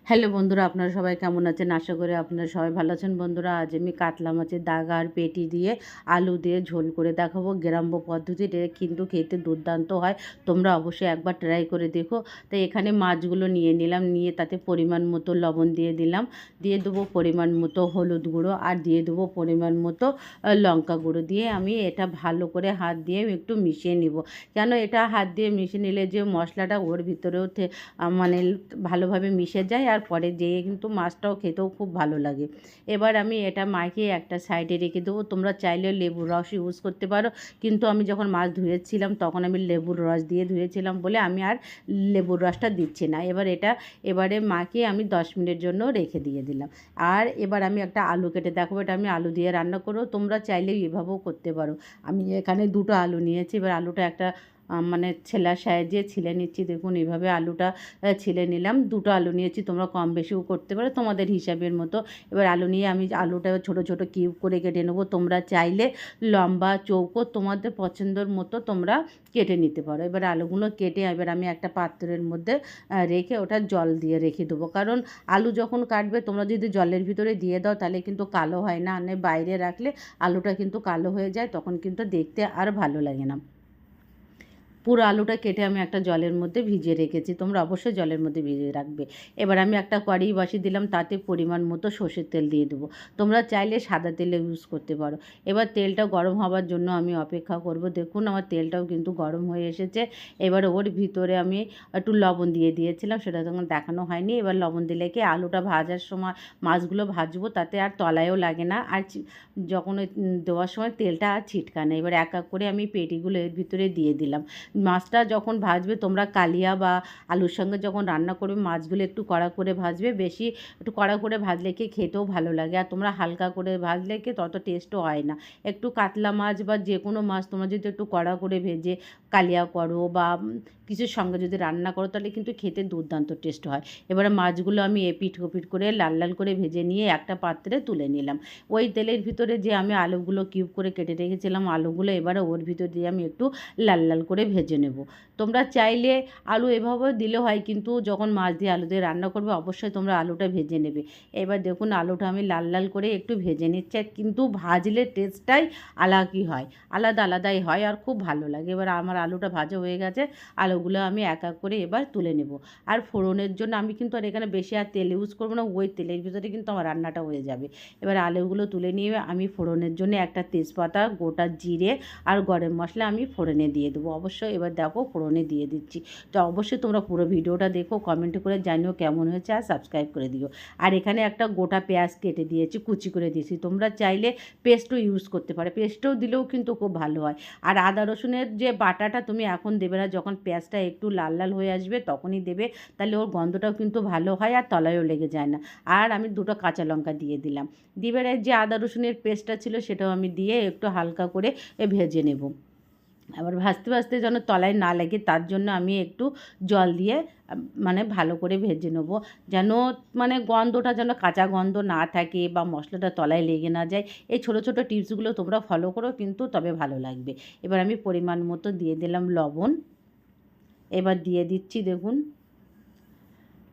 Hello বন্ধুরা, আপনারা সবাই কেমন আছেন? আশা করি আপনারা সবাই ভালো আছেন। বন্ধুরা, আজ আমি কাতলা মাছের দাগা আর পেটি দিয়ে আলু দিয়ে ঝোল করে দেখাবো গ্রাম্য পদ্ধতিতে। এটা কিন্তু খেতে দুর্দান্ত হয়। তোমরা অবশ্যই একবার ট্রাই করে দেখো। তো এখানে মাছগুলো নিয়ে নিলাম, নিয়ে তাতে পরিমাণ মতো লবণ দিয়ে দিলাম, দিয়ে দেবো পরিমাণ মতো হলুদ গুঁড়ো আর দিয়ে দেবো পরিমাণ মতো লঙ্কা গুঁড়ো, দিয়ে আমি এটা ভালো করে হাত দিয়ে একটু মিশিয়ে নিব। কেন এটা হাত দিয়ে মিশিয়ে নিলে যে মশলাটা ওর ভিতরেও মানে ভালোভাবে মিশে যায়, আর পরে যেয়ে কিন্তু মাছটাও খেতেও খুব ভালো লাগে। এবার আমি এটা মাখিয়ে একটা সাইডে রেখে দেবো। তোমরা চাইলে লেবুর রস ইউজ করতে পারো, কিন্তু আমি যখন মাছ ধুয়েছিলাম তখন আমি লেবুর রস দিয়ে ধুয়েছিলাম বলে আমি আর লেবুর রসটা দিচ্ছি না। এবারে মাখিয়ে আমি 10 মিনিটের জন্য রেখে দিয়ে দিলাম। আর এবার আমি একটা আলু কেটে দেখাবো। এটা আমি আলু দিয়ে রান্না করবো, তোমরা চাইলে এভাবেও করতে পারো। আমি এখানে দুটো আলু নিয়েছি। এবার আলুটা একটা মানে ছেলা সাইজে ছিলে নিচ্ছি। দেখুন এইভাবে আলুটা ছিলে নিলাম। দুটো আলু নিয়েছি, তোমরা কম বেশিও করতে পারো তোমাদের হিসাবের মতো। এবার আলু নিয়ে আমি আলুটা ছোট ছোট কিউব করে কেটে নেবো। তোমরা চাইলে লম্বা চৌকো তোমাদের পছন্দের মতো তোমরা কেটে নিতে পারো। এবার আলুগুলো কেটে এবার আমি একটা পাত্রের মধ্যে রেখে ওটা জল দিয়ে রেখে দেবো। কারণ আলু যখন কাটবে তোমরা যদি জলের ভিতরে দিয়ে দাও তাহলে কিন্তু কালো হয় না, আর বাইরে রাখলে আলুটা কিন্তু কালো হয়ে যায়, তখন কিন্তু দেখতে আর ভালো লাগে না। পুরো আলুটা কেটে আমি একটা জলের মধ্যে ভিজিয়ে রেখেছি, তোমরা অবশ্যই জলের মধ্যে ভিজিয়ে রাখবে। এবার আমি একটা কড়াই বসিয়ে দিলাম, তাতে পরিমাণ মতো সর্ষের তেল দিয়ে দেবো। তোমরা চাইলে সাদা তেলে ইউজ করতে পারো। এবার তেলটা গরম হওয়ার জন্য আমি অপেক্ষা করব। দেখুন আমার তেলটাও কিন্তু গরম হয়ে এসেছে। এবার ওর ভিতরে আমি একটু লবণ দিয়ে দিয়েছিলাম, সেটা তখন দেখানো হয়নি। এবার লবণ দিলে কি আলুটা ভাজার সময় মাছগুলো ভাজবো তাতে আর তলায়ও লাগে না, আর যখন ওই দেওয়ার সময় তেলটা আর ছিটকায়। এবার এক এক করে আমি পেটিগুলো এর ভিতরে দিয়ে দিলাম। মাছটা যখন ভাজবে তোমরা কালিয়া বা আলুর সঙ্গে যখন রান্না করবে মাছগুলো একটু কড়া করে ভাজবে, বেশি একটু কড়া করে ভাজলে কি খেতেও ভালো লাগে, আর তোমরা হালকা করে ভাজলে কি তত টেস্টও হয় না। একটু কাতলা মাছ বা যে কোনো মাছ তোমরা যদি একটু কড়া করে ভেজে কালিয়া করো বা কিছুর সঙ্গে যদি রান্না করো তাহলে কিন্তু খেতে দুর্দান্ত টেস্ট হয়। এবারে মাছগুলো আমি এপিঠ ওপিঠ করে লাল লাল করে ভেজে নিয়ে একটা পাত্রে তুলে নিলাম। ওই তেলের ভিতরে যে আমি আলুগুলো কিউব করে কেটে রেখেছিলাম আলুগুলো এবারে ওর ভিতর দিয়ে আমি একটু লাল লাল করে ভেজে নেব। তোমরা চাইলে আলু এভাবেও দিলে হয়, কিন্তু যখন মাছ দিয়ে আলু দিয়ে রান্না করবে অবশ্যই তোমরা আলুটা ভেজে নেবে। এবার দেখুন আলুটা আমি লাল লাল করে একটু ভেজে নিচ্ছি, কিন্তু ভাজলে টেস্টটাই আলাদাই হয়, আলাদাই হয় আর খুব ভালো লাগে। এবার আমার আলুটা ভাজা হয়ে গেছে, আলুগুলো আমি এক এক করে এবার তুলে নেব। আর ফোড়নের জন্য আমি কিন্তু আর এখানে বেশি আর তেল ইউজ করবো না, ওই তেলের ভিতরে কিন্তু আমার রান্নাটা হয়ে যাবে। এবার আলুগুলো তুলে নিয়ে আমি ফোড়নের জন্য একটা তেজপাতা, গোটা জিরে আর গরম মশলা আমি ফোড়নে দিয়ে দেবো। অবশ্যই এবার দেখো ফোড়নে দিয়ে দিচ্ছি। তো অবশ্যই তোমরা পুরো ভিডিওটা দেখো, কমেন্ট করে জানিও কেমন হয়েছে, আর সাবস্ক্রাইব করে দিও। আর এখানে একটা গোটা পেঁয়াজ কেটে দিয়েছি, কুচি করে দিয়েছি। তোমরা চাইলে পেস্টও ইউজ করতে পারো, পেস্টও দিলেও কিন্তু খুব ভালো হয়। আর আদা রসুনের যে বাটাটা তুমি এখন দেবে না, যখন পেঁয়াজটা একটু লাল লাল হয়ে আসবে তখনই দেবে, তাহলে ওর গন্ধটাও কিন্তু ভালো হয় আর তলায়ও লেগে যায় না। আর আমি দুটো কাঁচা লঙ্কা দিয়ে দিলাম। দিবার যে আদা রসুনের পেস্টটা ছিল সেটাও আমি দিয়ে একটু হালকা করে ভেজে নেব। আবার ভাজতে ভাজতে যেন তলায় না লাগে তার জন্য আমি একটু জল দিয়ে মানে ভালো করে ভেজে নেব, যেন মানে গন্ধটা যেন কাঁচা গন্ধ না থাকে বা মশলাটা তলায় লেগে না যায়। এই ছোটো ছোটো টিপসগুলো তোমরা ফলো করো, কিন্তু তবে ভালো লাগবে। এবার আমি পরিমাণ মতো দিয়ে দিলাম লবণ। এবার দিয়ে দিচ্ছি দেখুন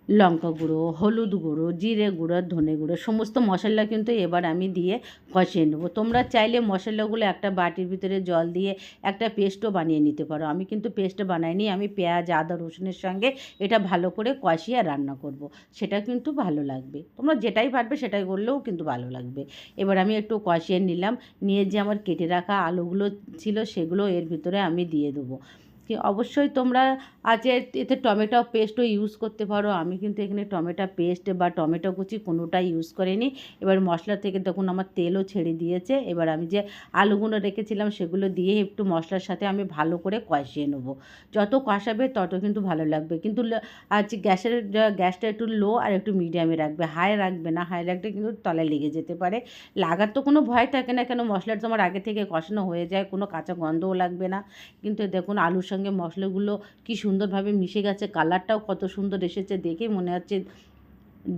লঙ্কা গুঁড়ো, হলুদ গুঁড়ো, জিরে গুঁড়ো, ধনে গুঁড়ো, সমস্ত মশলা কিন্তু এবার আমি দিয়ে কষিয়ে নেবো। তোমরা চাইলে মশলাগুলো একটা বাটির ভিতরে জল দিয়ে একটা পেস্টও বানিয়ে নিতে পারো। আমি কিন্তু পেস্ট বানাইনি, আমি পেঁয়াজ আদা রসুনের সঙ্গে এটা ভালো করে কষিয়ে রান্না করব। সেটা কিন্তু ভালো লাগবে, তোমরা যেটাই পারবে সেটাই করলেও কিন্তু ভালো লাগবে। এবার আমি একটু কষিয়ে নিলাম, নিয়ে যে আমার কেটে রাখা আলুগুলো ছিল সেগুলো এর ভিতরে আমি দিয়ে দেবো। কি অবশ্যই তোমরা আছে এতে টমেটো পেস্টও ইউজ করতে পারো। আমি কিন্তু এখানে টমেটো পেস্ট বা টমেটো কুচি কোনোটাই ইউজ করিনি। এবার মশলা থেকে দেখুন আমার তেলও ছেড়ে দিয়েছে। এবার আমি যে আলুগুলো রেখেছিলাম সেগুলো দিয়ে একটু মশলার সাথে আমি ভালো করে কষিয়ে নেব। যত কষাবে তত কিন্তু ভালো লাগবে, কিন্তু আজ গ্যাসটা একটু লো আর একটু মিডিয়ামে রাখবে, হাই রাখবে না। হাই রাখলে কিন্তু তলায় লেগে যেতে পারে। লাগার তো কোনো ভয় থাকে না, কেন মশলাটা তোমার আগে থেকে কষানো হয়ে যায়, কোনো কাঁচা গন্ধও লাগবে না। কিন্তু দেখুন আলুর সঙ্গে মশলাগুলো কি সুন্দরভাবে মিশে গেছে, কালারটাও কত সুন্দর এসেছে, দেখে মনে হচ্ছে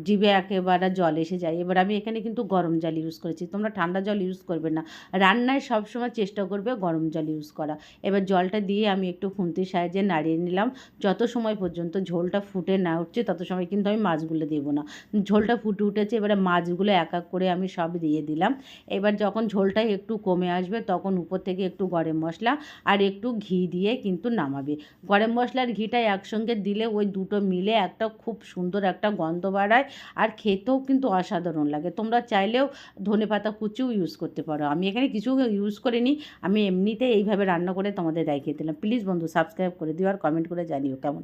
জিভে একেবারে জল এসে যায়। এবার আমি এখানে কিন্তু গরম জল ইউজ করেছি। তোমরা ঠান্ডা জল ইউজ করবে না। রান্নায় সবসময় চেষ্টা করবে গরম জল ইউজ করা। এবার জলটা দিয়ে আমি একটু খুন্তির সাহায্যে নাড়িয়ে নিলাম। যত সময় পর্যন্ত ঝোলটা ফুটে না উঠছে তত সময় কিন্তু আমি মাছগুলো দেব না। ঝোলটা ফুটে উঠেছে, এবারে মাছগুলো এক এক করে আমি সব দিয়ে দিলাম। এবার যখন ঝোলটা একটু কমে আসবে তখন উপর থেকে একটু গরম মশলা আর একটু ঘি দিয়ে কিন্তু নামাবে। গরম মশলা আর ঘিটা একসঙ্গে দিলে ওই দুটো মিলে একটা খুব সুন্দর একটা গন্ধ বাড়ায়, আর খেতেও কিন্তু অসাধারণ লাগে। তোমরা চাইলেও ধনেপাতা কুচিও ইউজ করতে পারো। আমি এখানে কিছু ইউজ করিনি, আমি এমনিতেই এইভাবে রান্না করে তোমাদের দেখিয়ে দিলাম। প্লিজ বন্ধু সাবস্ক্রাইব করে দিও আর কমেন্ট করে জানিও কেমন।